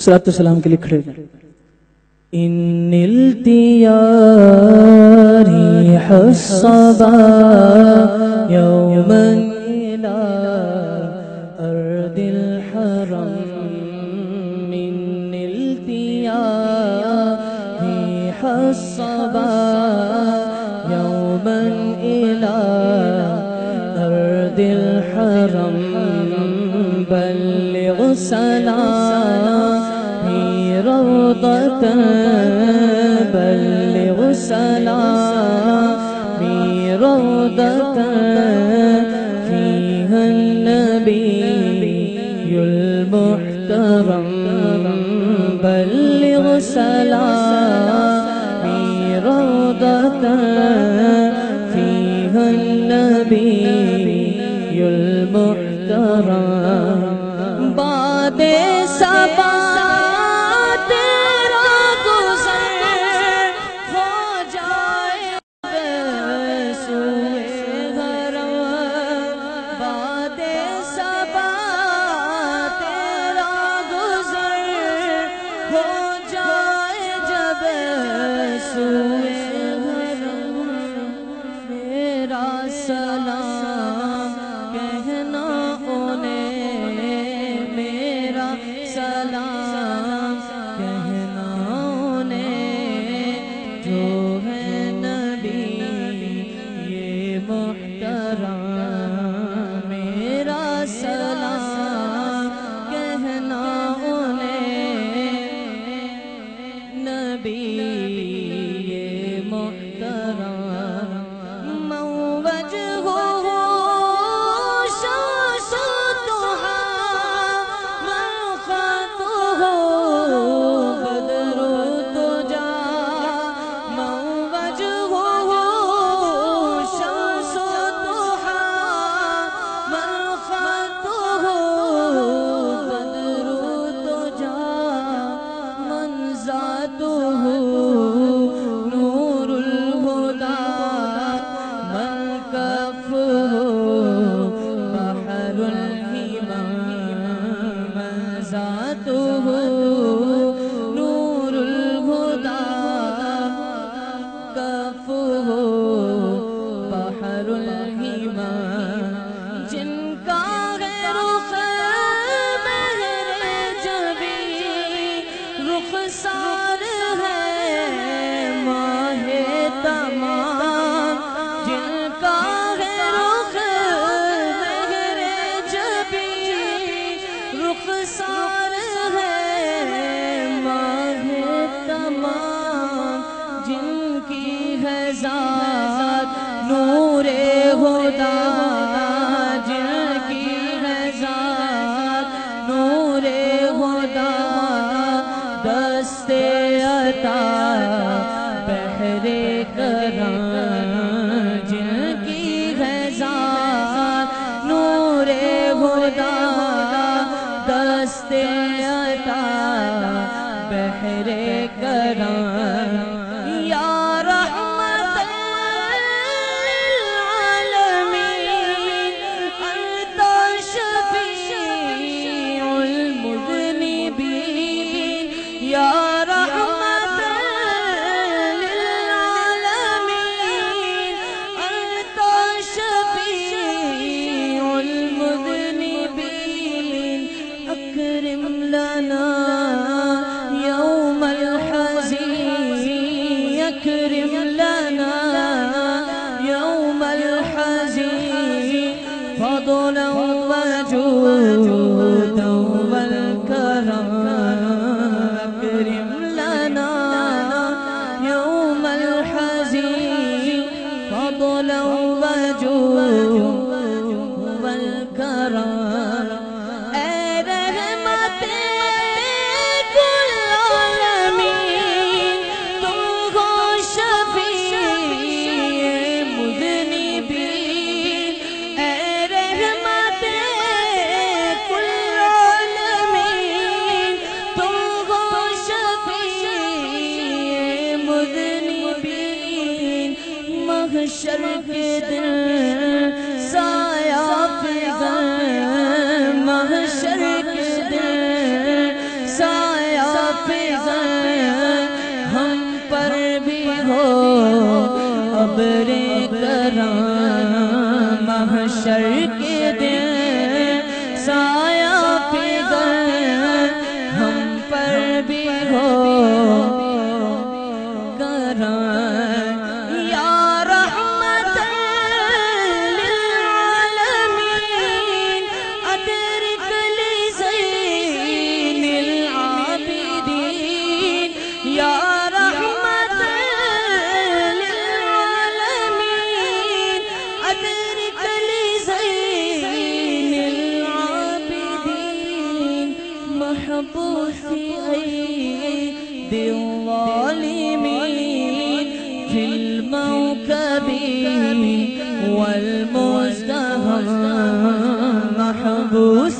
صلاۃ السلام کے لیے کھڑے ہو جائیں. ان التيار حصبا يوما إلى أرض الحرم من التيار حصبا يوما إلى أرض الحرم بلغ سلامي روضة بلغ سلامي روضة فيها النبي المحترم بلغ سلامي روضة فيها النبي المحترم باد صبا تیرا گزر ہو جائے سوئے حرم باد صبا تیرا گزر ہو جائے جب سوئے حرم میرا سلام کہنا انہیں میرا سلام کہنا انہیں جو ہے نبی یہ محترم میرا سلام کہنا انہیں نبی یہ محترم جن کا رخ مہر جبی رخسار ہے ماہ تمام جن کا رخ مہر جبی رخسار ہے ماہ تمام جن کی ہے ذات نور خدا جن کی ہے ذات نور خدا دست عطا بحر کرم جن کی ہے ذات نور خدا دست عطا بحر کرم یا رحمت اکرم لنا یوم الحزین فضلا وجودا والکرم اکرم لنا یوم الحزین فضلا وجودا والکرم محشر کے دن سایہ فضا محشر کے دن سایہ ہم پر بھی ہو ابر کرم محشر کے دن سایہ فضل ہم پر بھی ہو کرم یا رحمت للعالمین ادرک لزین العابدین یا رحمت للعالمین ادرک لزین العابدین محبوس ایدی الظالمین فی الموکب والمزدحم محبوس